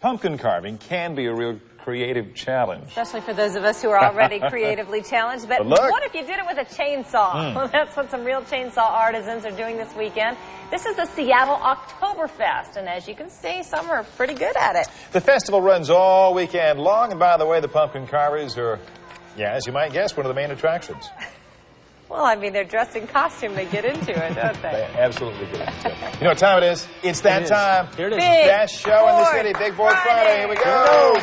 Pumpkin carving can be a real creative challenge. Especially for those of us who are already creatively challenged. But what if you did it with a chainsaw? Well, that's what some real chainsaw artisans are doing this weekend. This is the Seattle Oktoberfest, and as you can see, some are pretty good at it. The festival runs all weekend long, and by the way, the pumpkin carvers are, yeah, as you might guess, one of the main attractions. Well, I mean, they're dressed in costume. They get into it, don't they? They absolutely do. You know what time it is? It's that time. Here it is. Best show in the city. Big Board Friday. Here we go.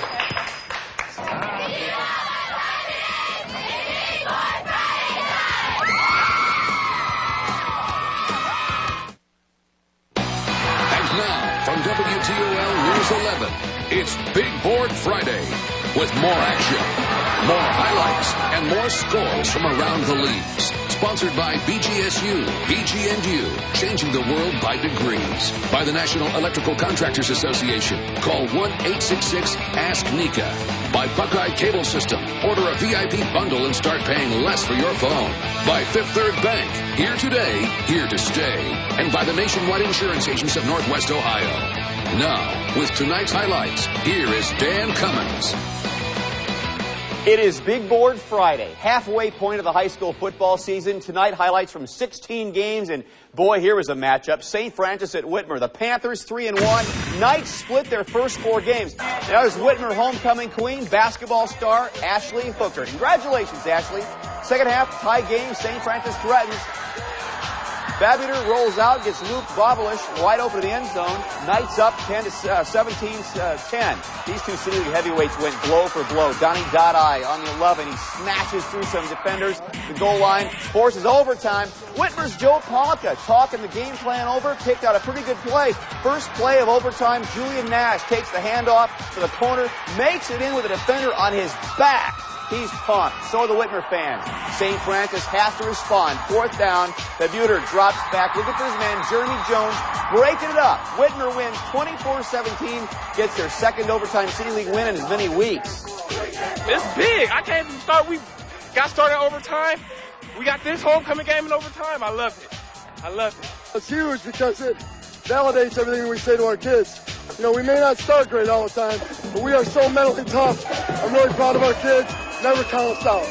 And now, from WTOL News 11, it's Big Board Friday with more action, more highlights, and more scores from around the leagues. Sponsored by BGSU, BG&U, changing the world by degrees. By the National Electrical Contractors Association. Call 1-866-ASK-NECA. By Buckeye Cable System. Order a VIP bundle and start paying less for your phone. By Fifth Third Bank. Here today, here to stay. And by the nationwide insurance agents of Northwest Ohio. Now, with tonight's highlights, here is Dan Cummins. It is Big Board Friday, halfway point of the high school football season. Tonight, highlights from 16 games, and boy, here was a matchup. St. Francis at Whitmer. The Panthers 3-1. Knights split their first 4 games. That was Whitmer homecoming queen, basketball star Ashley Hooker. Congratulations, Ashley. Second half, tie game. St. Francis threatens. Babuter rolls out, gets Luke Bobolish wide open to the end zone. Knights up 17-10. These two city league heavyweights went blow for blow. Donnie Dodai on the 11. He smashes through some defenders. The goal line forces overtime. Whitmer's Joe Polka talking the game plan over, picked out a pretty good play. First play of overtime, Julian Nash takes the handoff to the corner, makes it in with a defender on his back. He's pumped. So are the Whitmer fans. St. Francis has to respond. 4th down. Babuter drops back. Look at this man, Jeremy Jones, breaking it up. Whitmer wins 24-17. Gets their second overtime City League win in as many weeks. It's big. I can't even start. We got started overtime. We got this homecoming game in overtime. I love it. I love it. It's huge because it validates everything we say to our kids. You know, we may not start great all the time, but we are so mentally tough. I'm really proud of our kids. Never count us out.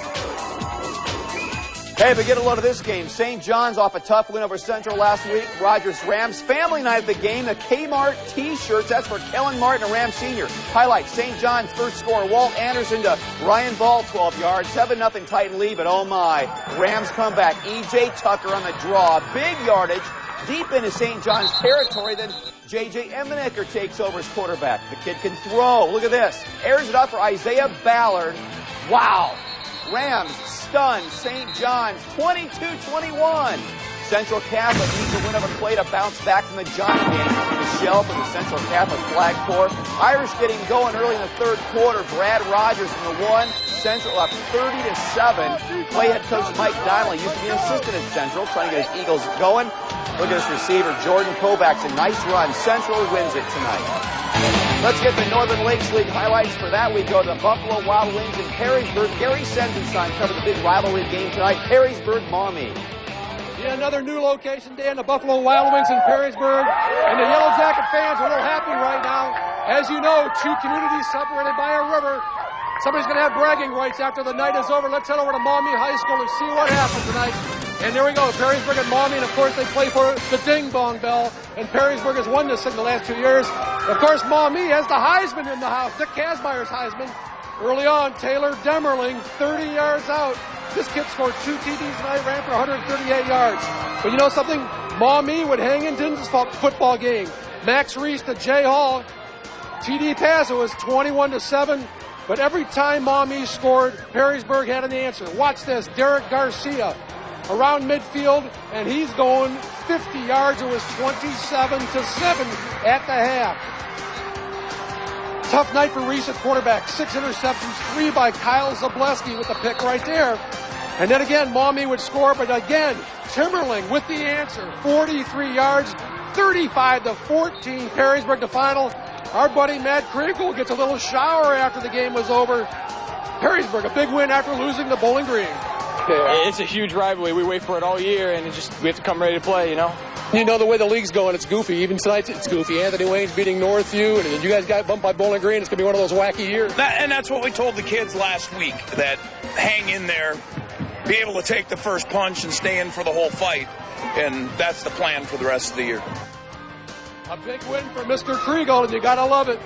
Hey, but get a load of this game. St. John's off a tough win over Central last week. Rogers Rams family night at the game. The Kmart T-shirts. That's for Kellen Martin, a Rams senior. Highlights, St. John's first score. Walt Anderson to Ryan Ball, 12 yards. 7-0 Titan lead, but oh my. Rams comeback. E.J. Tucker on the draw. Big yardage. Deep into St. John's territory. Then J.J. Emmenecker takes over as quarterback. The kid can throw. Look at this. Airs it up for Isaiah Ballard. Wow. Rams stunned St. John's 22-21. Central Catholic needs a win over Clay to bounce back from the Johnny game. Michelle for the Central Catholic Flag Corps. Irish getting going early in the third quarter. Brad Rogers from the 1. Central up 30-7. Clay head coach Mike Donnelly used to be an assistant at Central, trying to get his Eagles going. Look at this receiver, Jordan Kovacs. A nice run. Central wins it tonight. Let's get the Northern Lakes League highlights. For that, we go to the Buffalo Wild Wings in Perrysburg. Gary Sendenstein covered the big rivalry game tonight. Perrysburg, Maumee. Yeah, another new location, Dan, the Buffalo Wild Wings in Perrysburg. And the Yellow Jacket fans are a little happy right now. As you know, 2 communities separated by a river. Somebody's going to have bragging rights after the night is over. Let's head over to Maumee High School and see what happens tonight. And there we go, Perrysburg and Maumee, and of course they play for the Ding Dong Bell. And Perrysburg has won this in the last 2 years. Of course, Maumee has the Heisman in the house, Dick Kazmaier's Heisman. Early on, Taylor Demerling, 30 yards out. This kid scored 2 TDs tonight, ran for 138 yards. But you know something? Maumee would hang into this football game. Max Reese to Jay Hall. TD pass, it was 21-7. But every time Maumee scored, Perrysburg had an answer. Watch this, Derek Garcia around midfield, and he's going 50 yards. It was 27-7 at the half. Tough night for Reese at quarterback. 6 interceptions, 3 by Kyle Zableski with the pick right there. And then again, Maumee would score, but again, Timberling with the answer. 43 yards, 35-14. Perrysburg the final. Our buddy Matt Kriegel gets a little shower after the game was over. Perrysburg, a big win after losing to Bowling Green. It's a huge rivalry. We wait for it all year, and we have to come ready to play, you know? You know the way the league's going, it's goofy. Even tonight, it's goofy. Anthony Wayne's beating Northview, and then you guys got bumped by Bowling Green. It's going to be one of those wacky years. And that's what we told the kids last week, that hang in there, be able to take the first punch and stay in for the whole fight. And that's the plan for the rest of the year. A big win for Mr. Kriegel, and you got to love it.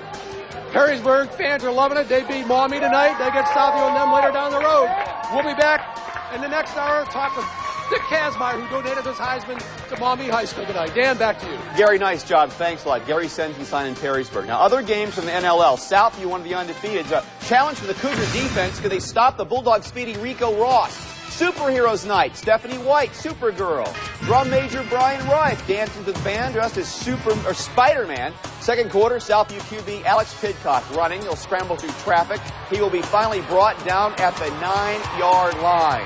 Perrysburg fans are loving it. They beat Maumee tonight. They get Southview and them later down the road. We'll be back in the next hour talking with Dick Kazmaier, who donated his Heisman to Maumee High School tonight. Dan, back to you. Gary, nice job. Thanks a lot. Gary Sensenstein in Perrysburg. Now, other games from the NLL. Southview, one of the undefeated. Challenge for the Cougar defense. Could they stop the Bulldog speedy Rico Ross? Superheroes Night. Stephanie White, Supergirl. Drum Major Brian Rife dancing to the band dressed as Spider-Man. Second quarter, Southview QB Alex Pidcock running. He'll scramble through traffic. He will be finally brought down at the 9-yard line.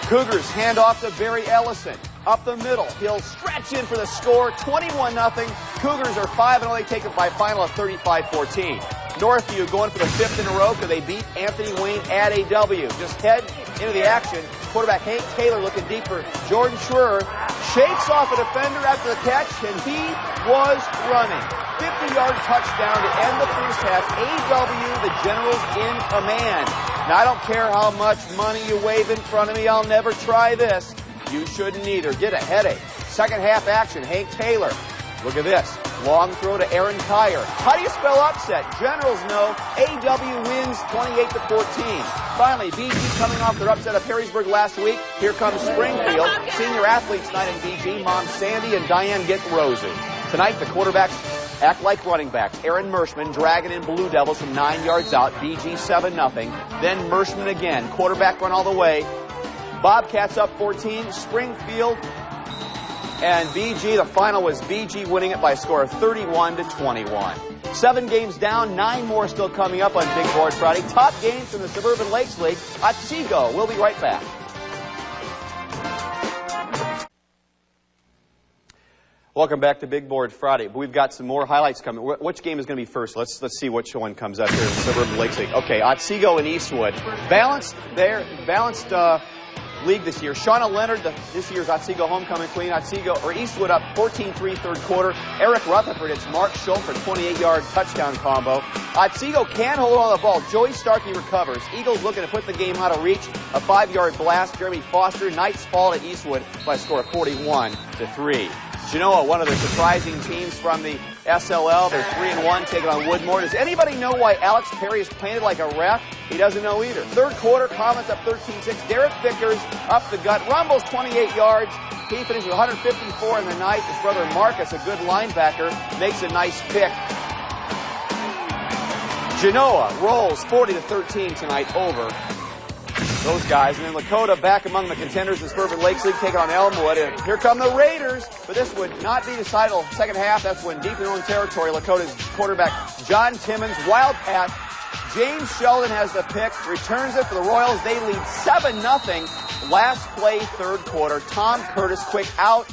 Cougars hand off to Barry Ellison. Up the middle. He'll stretch in for the score. 21-0. Cougars are 5-0. They take it by a final of 35-14. Northview going for the 5th in a row because they beat Anthony Wayne at AW. Just head into the action. Quarterback Hank Taylor looking deep for Jordan Schroer. Shakes off a defender after the catch, and he was running. 50-yard touchdown to end the first half. AW, the Generals in command. Now, I don't care how much money you wave in front of me. I'll never try this. You shouldn't either. Get a headache. Second half action. Hank Taylor. Look at this. Long throw to Aaron Kyer. How do you spell upset? Generals know. AW wins 28-14. Finally, BG coming off their upset of Perrysburg last week. Here comes Springfield. Senior athletes tonight in BG. Mom Sandy and Diane get Rosie. Tonight, the quarterbacks act like running backs. Aaron Merschman dragging in Blue Devils from 9 yards out. BG 7-0. Then Merschman again. Quarterback run all the way. Bobcats up 14. Springfield and BG. The final was BG winning it by a score of 31-21. 7 games down, 9 more still coming up on Big Board Friday. Top games from the Suburban Lakes League. Otsego. We'll be right back. Welcome back to Big Board Friday. We've got some more highlights coming. Which game is going to be first? Let's see which one comes up here in the Suburban Lakes League. Okay, Otsego and Eastwood. Balanced league this year. Shauna Leonard, this year's Otsego homecoming queen. Eastwood up 14-3 third quarter. Eric Rutherford hits Mark Schultz for a 28-yard touchdown combo. Otsego can hold on the ball. Joey Starkey recovers. Eagles looking to put the game out of reach. A 5-yard blast. Jeremy Foster. Knights fall to Eastwood by a score of 41-3. Genoa, one of the surprising teams from the SLL. They're 3-1, taking on Woodmore. Does anybody know why Alex Perry is planted like a ref? He doesn't know either. Third quarter, Comets up 13-6. Derek Vickers up the gut, rumbles 28 yards. He finishes with 154 in the night. His brother Marcus, a good linebacker, makes a nice pick. Genoa rolls 40-13 tonight over those guys. And then Lakota back among the contenders in Suburban Lakes League, taking on Elmwood. And here come the Raiders. But this would not be decided until second half. That's when deep in their own territory, Lakota's quarterback John Timmons, wild pass. James Sheldon has the pick, returns it for the Royals. They lead 7-0. Last play, third quarter. Tom Curtis, quick out,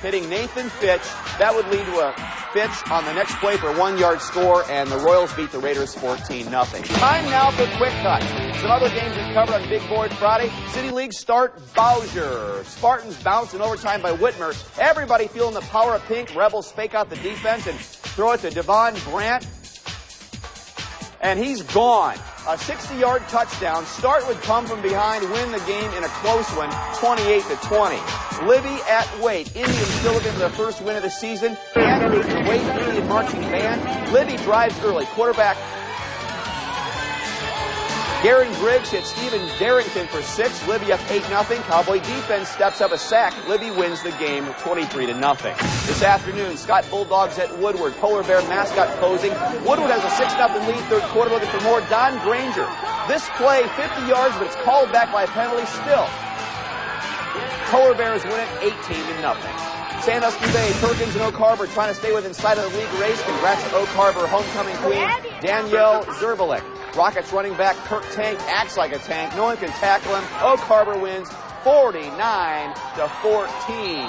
hitting Nathan Fitch. That would lead to a Fitch on the next play for a 1-yard score, and the Royals beat the Raiders 14-0. Time now for Quick Cut. Some other games we covered on Big Board Friday. City League start, Bowser. Spartans bounce in overtime by Whitmer. Everybody feeling the power of pink. Rebels fake out the defense and throw it to Devon Brandt. And he's gone. A 60-yard touchdown. Start would come from behind, win the game in a close one, 28-20. Libby at Waite. Indians still looking for their first win of the season. And the Waite Indian marching band. Libby drives early. Quarterback Garen Griggs hits Stephen Darrington for 6. Libby up 8-0. Cowboy defense steps up a sack. Libby wins the game 23-0. This afternoon, Scott Bulldogs at Woodward. Polar Bear mascot posing. Woodward has a 6-0 lead. Third quarter looking for more. Don Granger. This play, 50 yards, but it's called back by a penalty still. Polar Bears win it 18-0. Sandusky Bay, Perkins and Oak Harbor trying to stay within sight of the league race. Congrats to Oak Harbor homecoming queen Danielle Zervalek. Rockets running back Kirk Tank acts like a tank. No one can tackle him. Oak Harbor wins 49-14.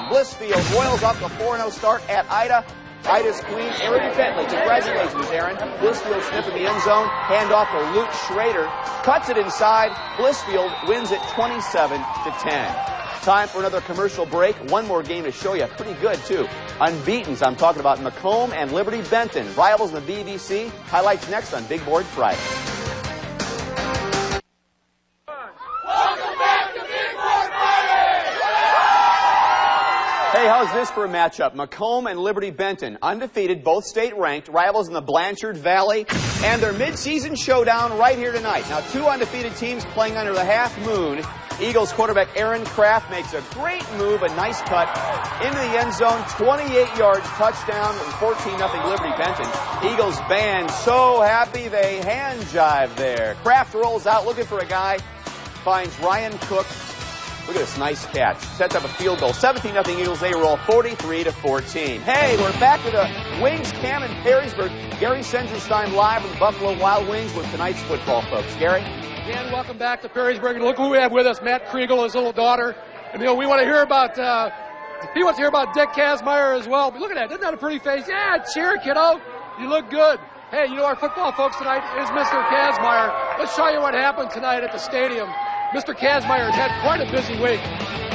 Blissfield Royals off the 4-0 start at Ida. Ida's queen, Erin Bentley. Congratulations, Erin. Blissfield sniffing the end zone. Hand off to Luke Schrader. Cuts it inside. Blissfield wins it 27-10. Time for another commercial break. One more game to show you. Pretty good, too. Unbeatens. I'm talking about Macomb and Liberty Benton. Rivals in the BBC. Highlights next on Big Board Friday. Hey, how's this for a matchup? Macomb and Liberty Benton, undefeated, both state-ranked, rivals in the Blanchard Valley, and their mid-season showdown right here tonight. Now, two undefeated teams playing under the half moon. Eagles quarterback Aaron Kraft makes a great move, a nice cut into the end zone, 28 yards, touchdown, and 14-0 Liberty Benton. Eagles band so happy they hand jive there. Kraft rolls out looking for a guy, finds Ryan Cook. Look at this nice catch. Sets up a field goal. 17-0 Eagles. They roll 43-14. Hey, we're back to the Wings Cam in Perrysburg. Gary Sensenstein live with the Buffalo Wild Wings with tonight's football, folks. Gary? Dan, welcome back to Perrysburg. And look who we have with us, Matt Kriegel, his little daughter. And, you know, we want to hear about, he wants to hear about Dick Kazmaier as well. But look at that. Isn't that a pretty face? Yeah, cheer, kiddo. You look good. Hey, you know, our football folks tonight is Mr. Kazmaier. Let's show you what happened tonight at the stadium. Mr. Kazmaier has had quite a busy week.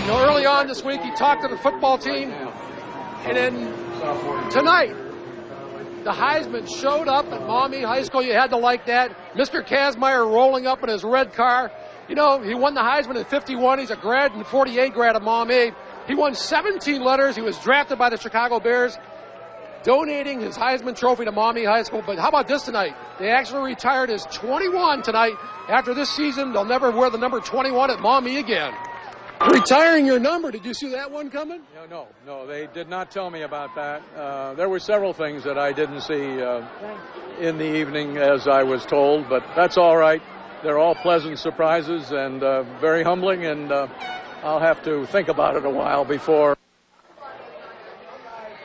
You know, early on this week, he talked to the football team. And then tonight, the Heisman showed up at Maumee High School. You had to like that. Mr. Kazmaier rolling up in his red car. You know, he won the Heisman in 51. He's a grad in 48 grad at Maumee. He won 17 letters. He was drafted by the Chicago Bears, donating his Heisman Trophy to Maumee High School. But how about this tonight? They actually retired his 21 tonight. After this season, they'll never wear the number 21 at Maumee again. Retiring your number. Did you see that one coming? No, they did not tell me about that. There were several things that I didn't see in the evening as I was told, but that's all right. They're all pleasant surprises and very humbling, and I'll have to think about it a while before.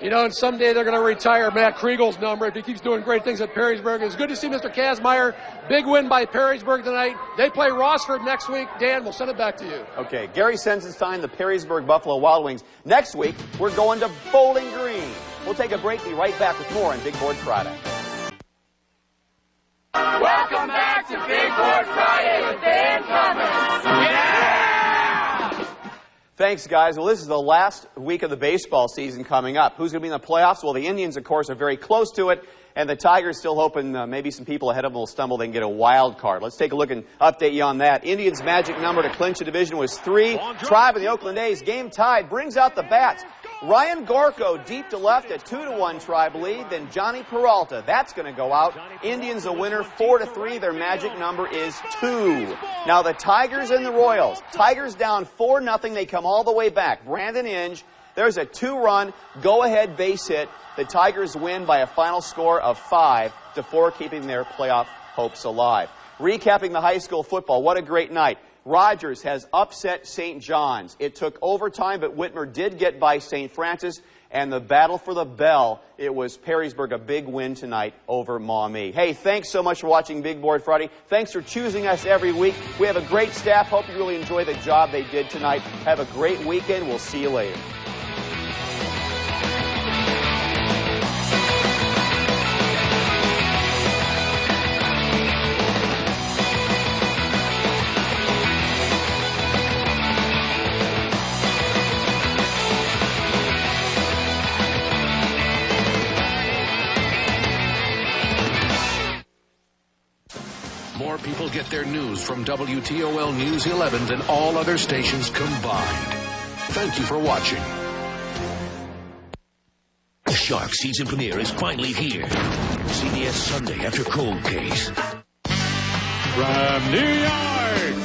You know, and someday they're going to retire Matt Kriegel's number if he keeps doing great things at Perrysburg. It's good to see Mr. Kazmaier. Big win by Perrysburg tonight. They play Rossford next week. Dan, we'll send it back to you. Okay, Gary Sensenstein, the Perrysburg Buffalo Wild Wings. Next week, we're going to Bowling Green. We'll take a break. Be right back with more on Big Board Friday. Welcome back to Big Board Friday with Dan Cummins. Yeah! Thanks, guys. Well, this is the last week of the baseball season coming up. Who's going to be in the playoffs? Well, the Indians, of course, are very close to it, and the Tigers still hoping maybe some people ahead of them will stumble. They can get a wild card. Let's take a look and update you on that. Indians' magic number to clinch the division was 3. Tribe of the Oakland A's, game tied, brings out the bats. Ryan Gorko deep to left at 2-1 Tribe lead. Then Johnny Peralta, that's going to go out. Indians a winner 4-3. Their magic number is 2. Now the Tigers and the Royals. Tigers down 4-0. They come all the way back. Brandon Inge. There's a 2-run go-ahead base hit. The Tigers win by a final score of 5-4, keeping their playoff hopes alive. Recapping the high school football, what a great night. Rogers has upset St. John's. It took overtime, but Whitmer did get by St. Francis. And the battle for the bell, it was Perrysburg, a big win tonight over Maumee. Hey, thanks so much for watching Big Board Friday. Thanks for choosing us every week. We have a great staff. Hope you really enjoy the job they did tonight. Have a great weekend. We'll see you later. More people get their news from WTOL News 11 than all other stations combined. Thank you for watching. Shark season premiere is finally here. CBS Sunday after Cold Case. From New York,